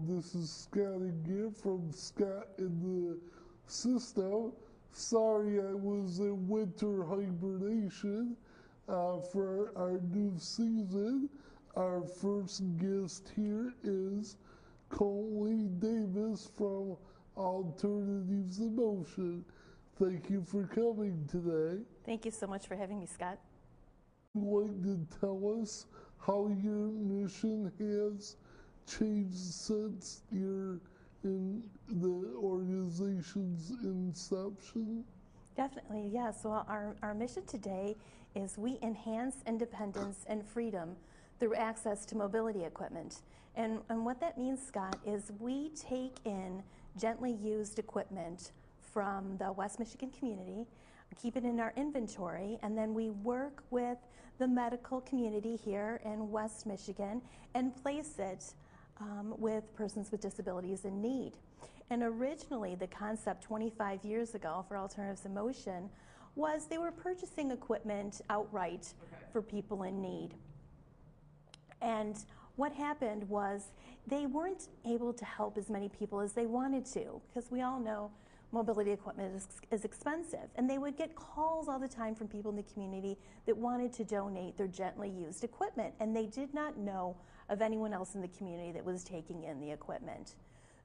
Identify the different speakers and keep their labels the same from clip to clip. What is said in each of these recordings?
Speaker 1: this is Scott again from Scott in the System. Sorry I was in winter hibernation for our new season. Our first guest here is Coleen Davis from Alternatives in Motion. Thank you for coming today.
Speaker 2: Thank you so much for having me, Scott.
Speaker 1: Would you like to tell us how your mission has changed since you're in the organization's inception?
Speaker 2: Definitely, yes. Well, our mission today is we enhance independence and freedom through access to mobility equipment. And what that means, Scott, is we take in gently used equipment from the West Michigan community, keep it in our inventory, and then we work with the medical community here in West Michigan and place it with persons with disabilities in need. And originally, the concept 25 years ago for Alternatives in Motion was they were purchasing equipment outright for people in need. And what happened was they weren't able to help as many people as they wanted to, because we all know mobility equipment is expensive. And they would get calls all the time from people in the community that wanted to donate their gently used equipment, and they did not know of anyone else in the community that was taking in the equipment.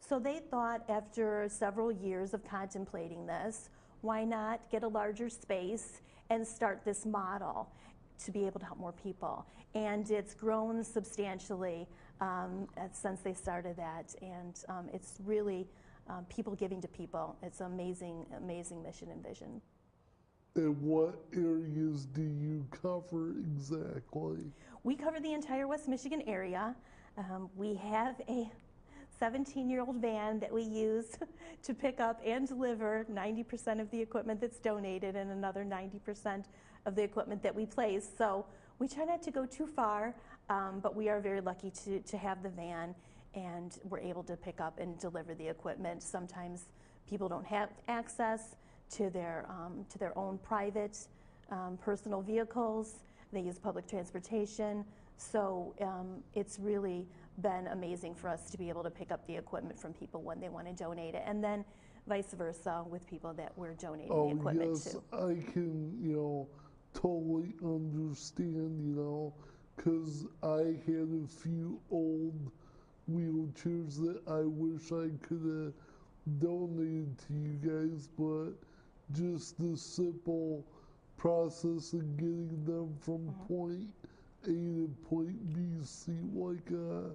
Speaker 2: So they thought, after several years of contemplating this, why not get a larger space and start this model to be able to help more people. And it's grown substantially since they started that, and it's really people giving to people. It's an amazing, amazing mission and vision.
Speaker 1: And what areas do you cover exactly?
Speaker 2: We cover the entire West Michigan area. We have a 17-year-old van that we use to pick up and deliver 90% of the equipment that's donated and another 90% of the equipment that we place. So we try not to go too far, but we are very lucky to have the van, and we're able to pick up and deliver the equipment. Sometimes people don't have access to their own private personal vehicles. They use public transportation. So it's really been amazing for us to be able to pick up the equipment from people when they want to donate it, and then vice versa with people that we're donating the equipment to.
Speaker 1: I can, totally understand, because I had a few old wheelchairs that I wish I could have donated to you guys, but just the simple process of getting them from point A to point B seemed like a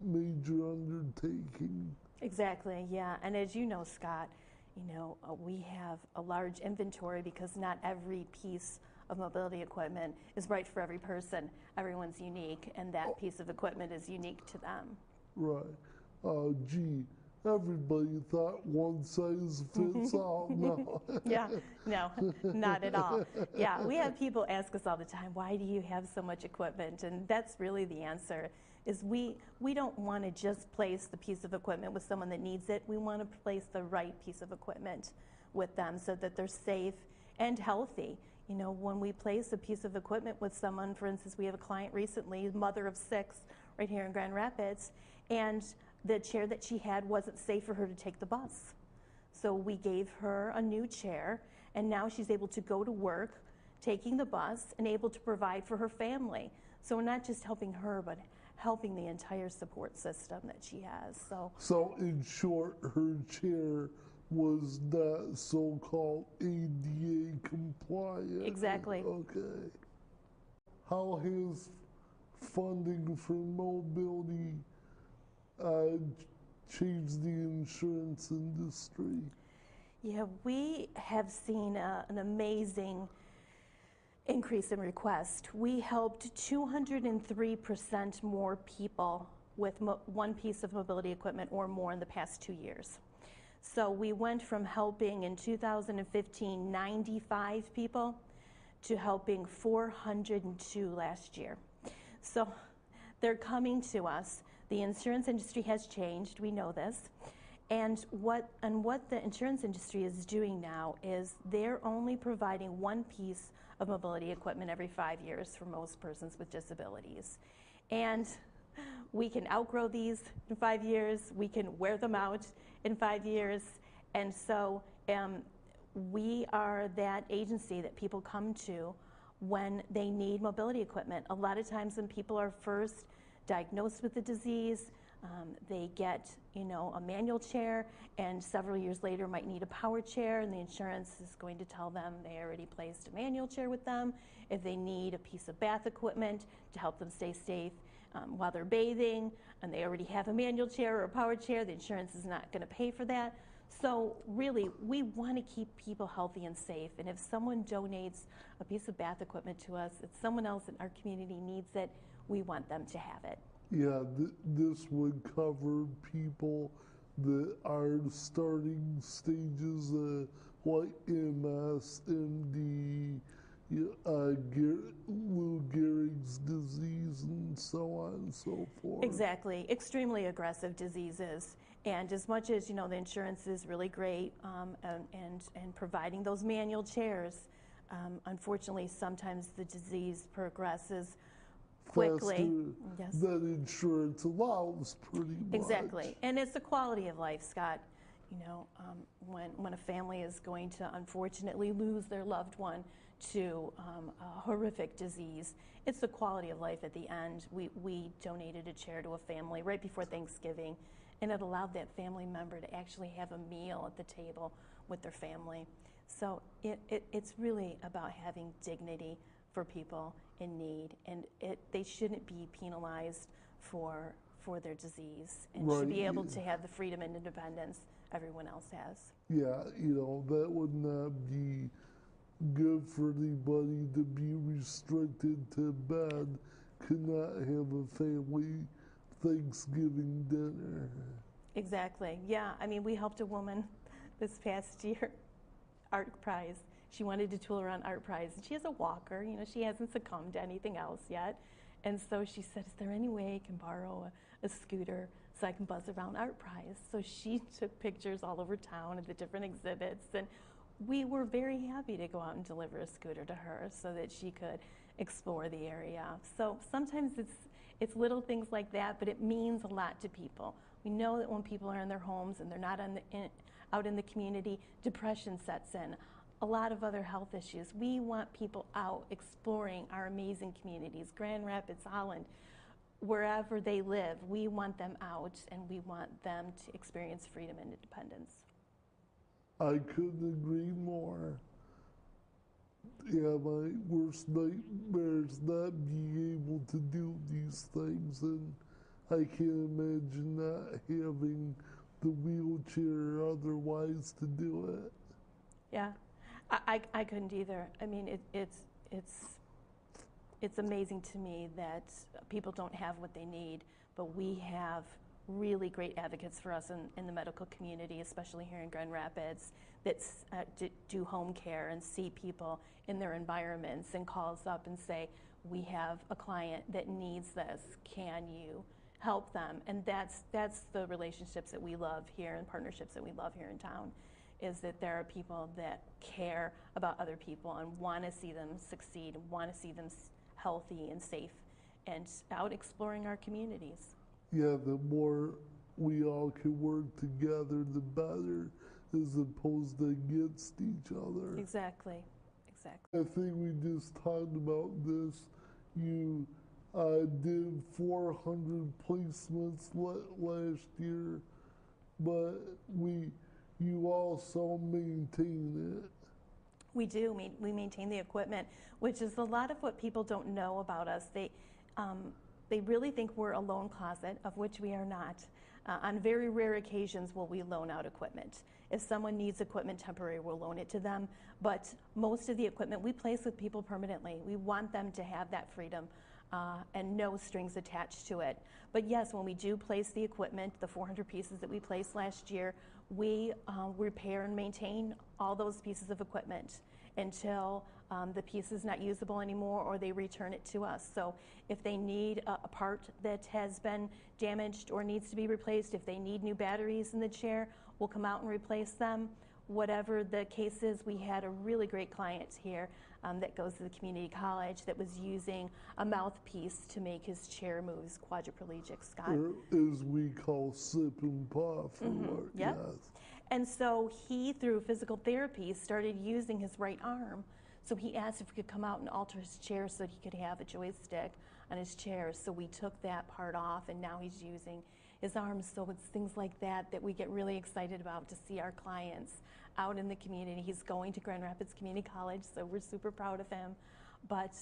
Speaker 1: major undertaking.
Speaker 2: Exactly, yeah. And as you know, Scott, we have a large inventory because not every piece of mobility equipment is right for every person. Everyone's unique, and that piece of equipment is unique to them.
Speaker 1: Right. Gee, everybody thought one size fits all. No.
Speaker 2: Yeah, no, not at all. Yeah, we have people ask us all the time, why do you have so much equipment? And that's really the answer, is we don't want to just place the piece of equipment with someone that needs it. We want to place the right piece of equipment with them so that they're safe and healthy. When we place a piece of equipment with someone, for instance, we have a client recently, mother of 6, right here in Grand Rapids, and the chair that she had wasn't safe for her to take the bus. So we gave her a new chair, and now she's able to go to work, taking the bus, and able to provide for her family. So we're not just helping her, but helping the entire support system that she has.
Speaker 1: So in short, her chair was not so-called ADA compliant.
Speaker 2: Exactly.
Speaker 1: Okay. How has funding for mobility changed the insurance industry?
Speaker 2: Yeah, we have seen an amazing increase in requests. We helped 203% more people with one piece of mobility equipment or more in the past 2 years. So we went from helping in 2015 95 people to helping 402 last year. So they're coming to us. The insurance industry has changed, we know this. And what the insurance industry is doing now is they're only providing one piece of mobility equipment every 5 years for most persons with disabilities. And We can outgrow these in 5 years. We can wear them out in 5 years. And so we are that agency that people come to when they need mobility equipment. A lot of times when people are first diagnosed with the disease, they get, a manual chair, and several years later might need a power chair, and the insurance is going to tell them they already placed a manual chair with them. If they need a piece of bath equipment to help them stay safe while they're bathing, and they already have a manual chair or a power chair, the insurance is not going to pay for that. So really, we want to keep people healthy and safe, and if someone donates a piece of bath equipment to us, if someone else in our community needs it, we want them to have it.
Speaker 1: Yeah, this would cover people that are starting stages like MS, MD, Lou Gehrig's disease, and so on and so forth.
Speaker 2: Exactly, extremely aggressive diseases. And as much as, the insurance is really great and providing those manual chairs, unfortunately, sometimes the disease progresses quickly.
Speaker 1: Faster than insurance allows, pretty much.
Speaker 2: Exactly, and it's the quality of life, Scott. When a family is going to unfortunately lose their loved one to a horrific disease, it's the quality of life at the end. We donated a chair to a family right before Thanksgiving, and it allowed that family member to actually have a meal at the table with their family. So it's really about having dignity for people in need, and they shouldn't be penalized for their disease, and should be able to have the freedom and independence everyone else has.
Speaker 1: Yeah, that would not be good for anybody to be restricted to bed, could not have a family Thanksgiving dinner.
Speaker 2: Exactly, yeah. I mean, we helped a woman this past year, Art Prize. She wanted to tool around Art Prize, and she has a walker. She hasn't succumbed to anything else yet. And so she said, is there any way I can borrow a scooter so I can buzz around Art Prize? So she took pictures all over town at the different exhibits, and we were very happy to go out and deliver a scooter to her so that she could explore the area. So sometimes it's little things like that, but it means a lot to people. We know that when people are in their homes and they're not out in the community, depression sets in. A lot of other health issues. We want people out exploring our amazing communities, Grand Rapids, Holland, wherever they live. We want them out, and we want them to experience freedom and independence.
Speaker 1: I couldn't agree more. Yeah, my worst nightmare is not being able to do these things, and I can't imagine not having the wheelchair or otherwise to do it.
Speaker 2: Yeah. I couldn't either. I mean, it's amazing to me that people don't have what they need, but we have really great advocates for us in the medical community, especially here in Grand Rapids, that do home care and see people in their environments and calls up and say, we have a client that needs this, can you help them? And that's the relationships that we love here and partnerships that we love here in town, is that there are people that care about other people and want to see them succeed and want to see them healthy and safe and out exploring our communities.
Speaker 1: Yeah, the more we all can work together, the better, as opposed to against each other.
Speaker 2: Exactly.
Speaker 1: I think we just talked about this. You did 400 placements last year, but you also maintain it.
Speaker 2: We do. We maintain the equipment, which is a lot of what people don't know about us. They really think we're a loan closet, of which we are not. On very rare occasions will we loan out equipment. If someone needs equipment temporary, we'll loan it to them. But most of the equipment we place with people permanently. We want them to have that freedom and no strings attached to it. But yes, when we do place the equipment, the 400 pieces that we placed last year, we repair and maintain all those pieces of equipment until the piece is not usable anymore or they return it to us. So if they need a part that has been damaged or needs to be replaced, if they need new batteries in the chair, we'll come out and replace them. Whatever the case is, we had a really great client here that goes to the community college that was using a mouthpiece to make his chair moves quadriplegic, Scott.
Speaker 1: Or as we call sip and puff. Or
Speaker 2: Yep.
Speaker 1: Yes.
Speaker 2: And so he, through physical therapy, started using his right arm. So he asked if we could come out and alter his chair so that he could have a joystick on his chair. So we took that part off, and now he's using his arms. So it's things like that that we get really excited about, to see our clients out in the community. He's going to Grand Rapids Community College, so we're super proud of him. But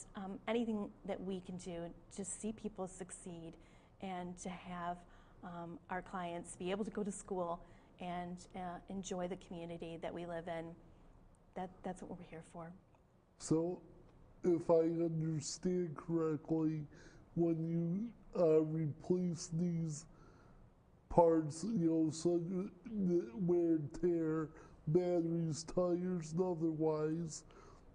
Speaker 2: anything that we can do to see people succeed and to have our clients be able to go to school and enjoy the community that we live in, that's what we're here for.
Speaker 1: So, if I understand correctly, when you replace these parts, so wear and tear, batteries, tires, and otherwise,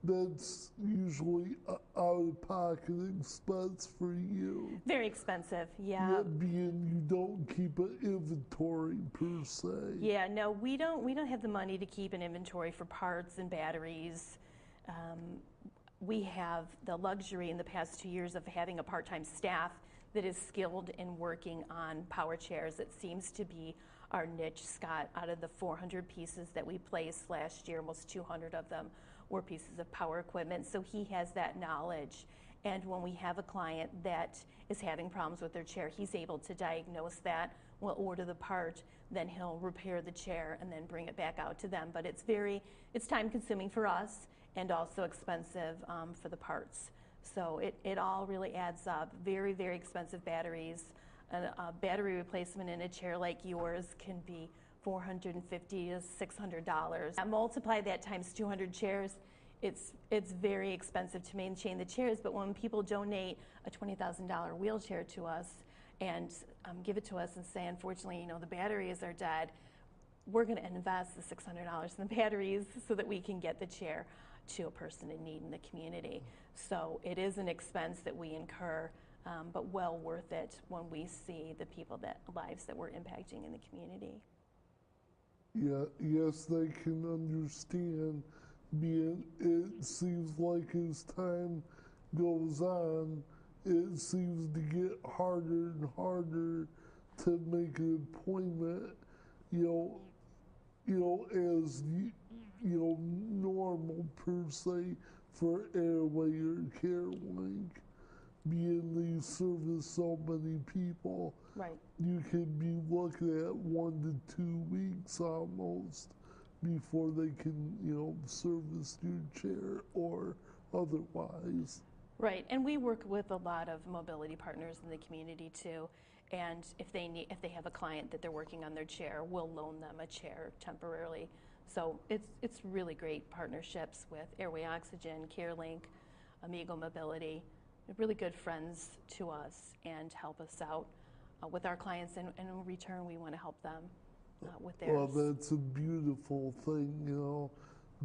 Speaker 1: that's usually out-of-pocket expense for you.
Speaker 2: Very expensive, yeah.
Speaker 1: Yet being you don't keep an inventory per se.
Speaker 2: Yeah, no, we don't have the money to keep an inventory for parts and batteries. We have the luxury in the past 2 years of having a part-time staff that is skilled in working on power chairs. It seems to be our niche, Scott. Out of the 400 pieces that we placed last year, almost 200 of them were pieces of power equipment. So he has that knowledge. And when we have a client that is having problems with their chair, he's able to diagnose that. We'll order the part, then he'll repair the chair and then bring it back out to them. But it's time consuming for us and also expensive for the parts. So it all really adds up. Very, very expensive batteries. A battery replacement in a chair like yours can be $450 to $600. Multiply that times 200 chairs, it's very expensive to maintain the chairs, but when people donate a $20,000 wheelchair to us and give it to us and say, unfortunately, the batteries are dead, we're going to invest the $600 in the batteries so that we can get the chair to a person in need in the community. So it is an expense that we incur, but well worth it when we see the lives that we're impacting in the community.
Speaker 1: Yeah, yes, they can understand. It seems like as time goes on, it seems to get harder and harder to make an appointment, as normal per se for Airway or CareLink, being they service so many people.
Speaker 2: Right.
Speaker 1: You could be looking at 1 to 2 weeks almost before they can, service your chair or otherwise.
Speaker 2: Right, and we work with a lot of mobility partners in the community too. And if they have a client that they're working on their chair, we'll loan them a chair temporarily. So it's really great partnerships with Airway Oxygen, CareLink, Amigo Mobility. They're really good friends to us and help us out with our clients, and in return we want to help them with theirs.
Speaker 1: Well, that's a beautiful thing,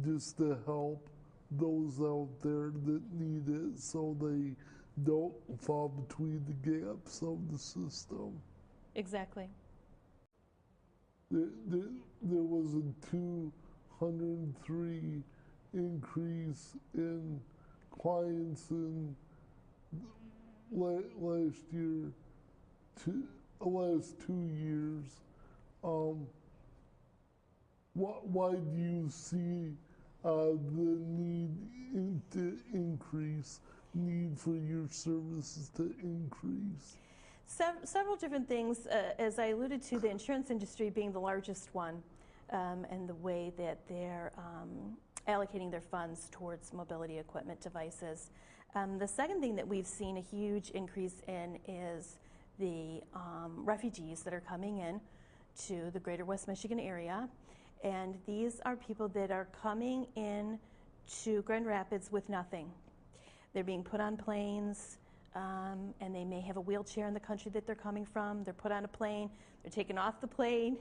Speaker 1: just to help those out there that need it so they don't fall between the gaps of the system.
Speaker 2: Exactly.
Speaker 1: There was a 203 increase in clients in last year, last 2 years. Why do you see the need for your services to increase?
Speaker 2: Several different things. As I alluded to, the insurance industry being the largest one, and the way that they're allocating their funds towards mobility equipment devices. The second thing that we've seen a huge increase in is the refugees that are coming in to the greater West Michigan area. And these are people that are coming in to Grand Rapids with nothing. They're being put on planes, and they may have a wheelchair in the country that they're coming from. They're put on a plane, they're taken off the plane,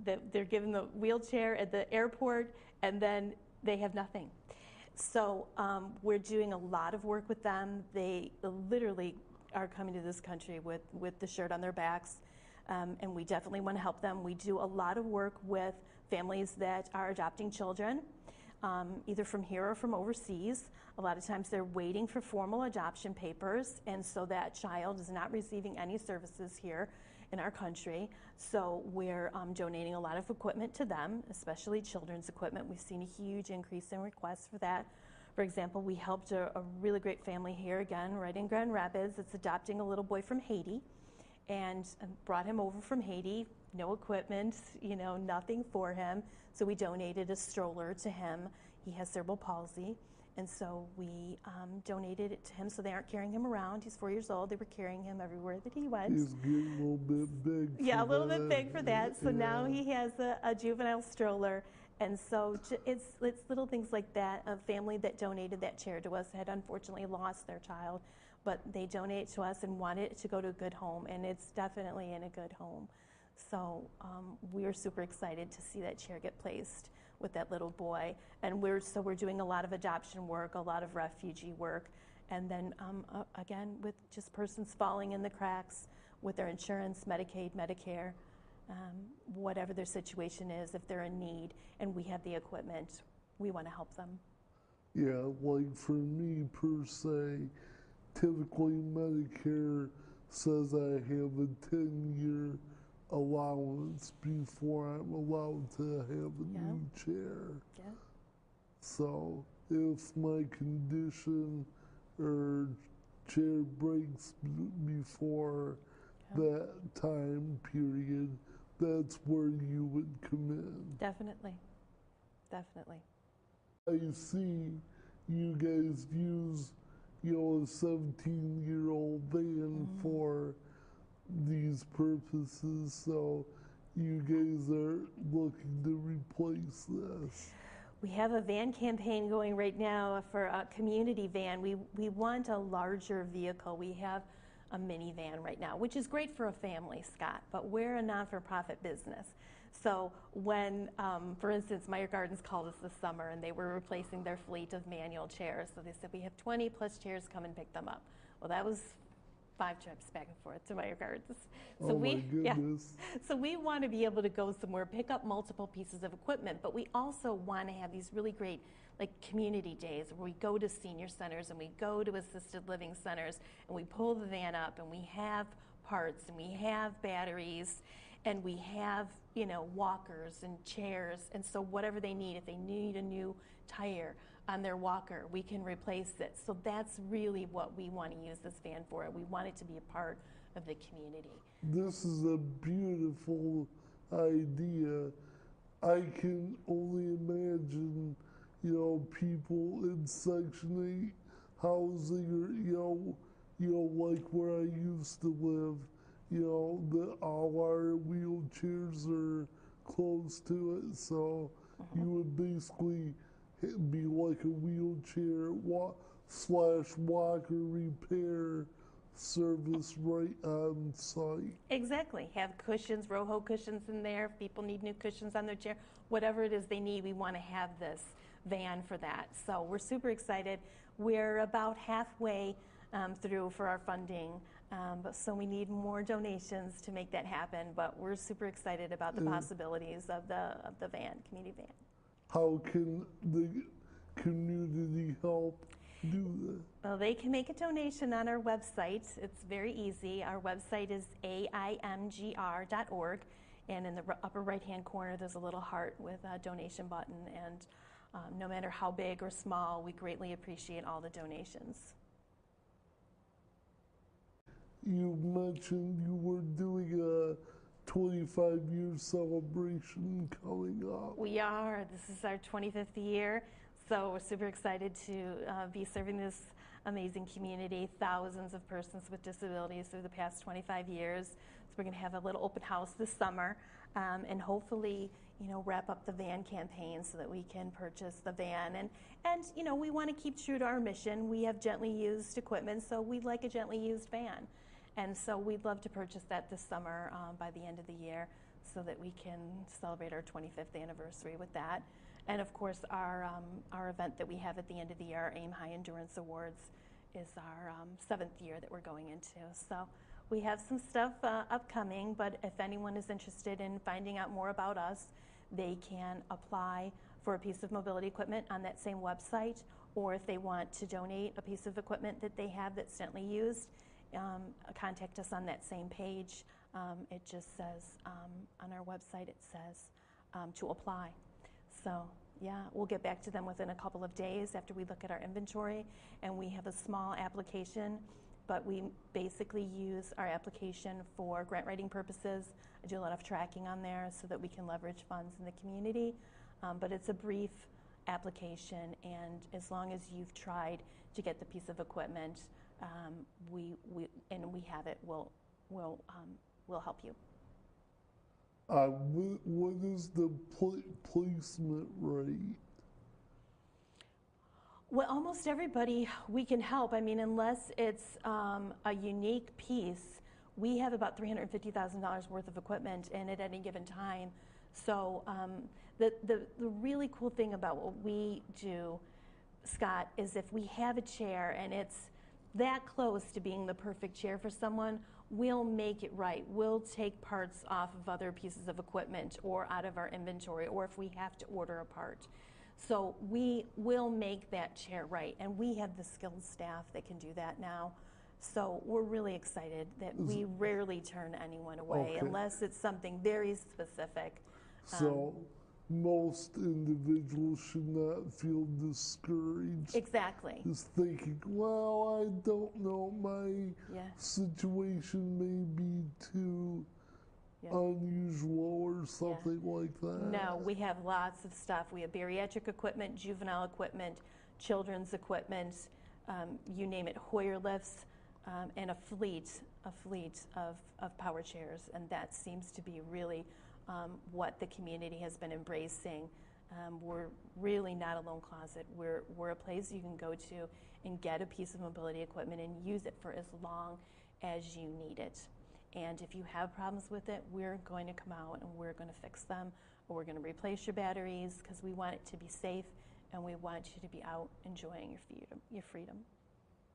Speaker 2: they're given the wheelchair at the airport, and then they have nothing. So we're doing a lot of work with them. They literally are coming to this country with the shirt on their backs, and we definitely want to help them. We do a lot of work with families that are adopting children. either from here or from overseas. A lot of times they're waiting for formal adoption papers, and so that child is not receiving any services here in our country. So we're donating a lot of equipment to them, especially children's equipment. We've seen a huge increase in requests for that. For example, we helped a really great family here, again, right in Grand Rapids. It's adopting a little boy from Haiti, and brought him over from Haiti. No equipment, nothing for him. So we donated a stroller to him. He has cerebral palsy, and so we donated it to him so they aren't carrying him around. He's 4 years old. They were carrying him everywhere that he went.
Speaker 1: He's getting a little bit big.
Speaker 2: Yeah, a little bit big for that. So now he has a juvenile stroller. And so it's little things like that. A family that donated that chair to us had unfortunately lost their child, but they donated to us and wanted it to go to a good home, and it's definitely in a good home. So we're super excited to see that chair get placed with that little boy. And we're doing a lot of adoption work, a lot of refugee work, and then again with just persons falling in the cracks with their insurance, Medicaid, Medicare. Whatever their situation is, if they're in need and we have the equipment, we want to help them.
Speaker 1: Yeah, like for me per se, typically Medicare says I have a 10-year allowance before I'm allowed to have a new chair.
Speaker 2: Yeah.
Speaker 1: So if my condition or chair breaks before that time period, that's where you would come in.
Speaker 2: Definitely. Definitely.
Speaker 1: I see you guys use, a 17-year-old van for these purposes, so you guys are looking to replace this.
Speaker 2: We have a van campaign going right now for a community van. We want a larger vehicle. We have a minivan right now, which is great for a family, Scott, but we're a non-for-profit business. So when, for instance, Meyer Gardens called us this summer and they were replacing their fleet of manual chairs. So they said, we have 20 plus chairs, come and pick them up. Well, that was 5 trips back and forth to Meyer Gardens. So
Speaker 1: my goodness.
Speaker 2: So we want to be able to go somewhere, pick up multiple pieces of equipment, but we also want to have these really great community days where we go to senior centers and we go to assisted living centers and we pull the van up and we have parts and we have batteries and we have, walkers and chairs, and so whatever they need, if they need a new tire on their walker, we can replace it. So that's really what we want to use this van for. We want it to be a part of the community.
Speaker 1: This is a beautiful idea. I can only imagine, people in Section 8 housing or, like where I used to live, all our wheelchairs are close to it, so you would basically be like a wheelchair / walker repair service right on site.
Speaker 2: Exactly. Have cushions, Roho cushions in there. If people need new cushions on their chair, whatever it is they need, we want to have this van for that. So we're super excited. We're about halfway through for our funding, so we need more donations to make that happen, but we're super excited about the possibilities of the van, community van.
Speaker 1: How can the community help do that?
Speaker 2: Well, they can make a donation on our website. It's very easy. Our website is aimgr.org, and in the upper right-hand corner there's a little heart with a donation button, and no matter how big or small, we greatly appreciate all the donations.
Speaker 1: You mentioned you were doing a 25-year celebration coming up.
Speaker 2: We are. This is our 25th year, so we're super excited to be serving this amazing community, thousands of persons with disabilities through the past 25 years. So we're going to have a little open house this summer, and hopefully, wrap up the van campaign so that we can purchase the van. And we want to keep true to our mission. We have gently used equipment, so we'd like a gently used van. And so we'd love to purchase that this summer by the end of the year so that we can celebrate our 25th anniversary with that. And of course, our event that we have at the end of the year, our AIM High Endurance Awards, is our 7th year that we're going into. So we have some stuff upcoming, but if anyone is interested in finding out more about us, they can apply for a piece of mobility equipment on that same website, or if they want to donate a piece of equipment that they have that's gently used, contact us on that same page. It just says, on our website, it says to apply. So yeah, we'll get back to them within a couple of days after we look at our inventory, and we have a small application, but we basically use our application for grant writing purposes. I do a lot of tracking on there so that we can leverage funds in the community, but it's a brief application, and as long as you've tried to get the piece of equipment, we have it, we'll help you.
Speaker 1: What is the placement rate?
Speaker 2: Well, almost everybody we can help. I mean, unless it's a unique piece, we have about $350,000 worth of equipment in at any given time. So the really cool thing about what we do, Scott, is if we have a chair and it's that close to being the perfect chair for someone, we'll make it right. We'll take parts off of other pieces of equipment or out of our inventory, or if we have to order a part. So we will make that chair right, and we have the skilled staff that can do that now. So we're really excited that we rarely turn anyone away unless it's something very specific.
Speaker 1: So most individuals should not feel discouraged.
Speaker 2: Exactly.
Speaker 1: Just thinking, well, I don't know, my situation may be too unusual or something like that.
Speaker 2: No, we have lots of stuff. We have bariatric equipment, juvenile equipment, children's equipment, you name it, Hoyer lifts, and a fleet of power chairs, and that seems to be really what the community has been embracing. We're really not a loan closet. We're a place you can go to and get a piece of mobility equipment and use it for as long as you need it. And if you have problems with it, we're going to come out and we're going to fix them, or we're going to replace your batteries, because we want it to be safe and we want you to be out enjoying your freedom.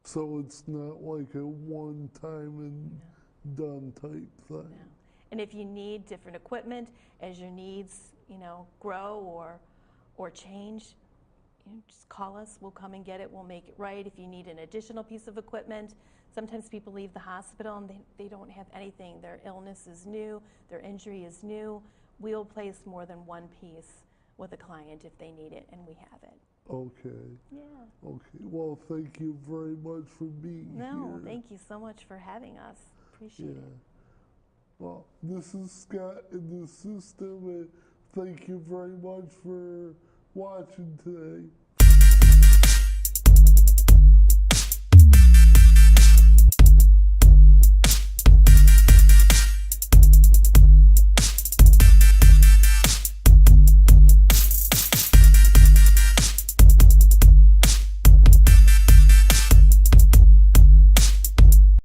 Speaker 1: So it's not like a one-time and done type thing.
Speaker 2: No. And if you need different equipment as your needs, grow or change, just call us. We'll come and get it. We'll make it right. If you need an additional piece of equipment, sometimes people leave the hospital and they don't have anything. Their illness is new. Their injury is new. We'll place more than one piece with a client if they need it, and we have it.
Speaker 1: Okay.
Speaker 2: Yeah.
Speaker 1: Okay. Well, thank you very much for being here.
Speaker 2: No, thank you so much for having us. Appreciate it.
Speaker 1: Well, this is Scott in the system, and thank you very much for watching today.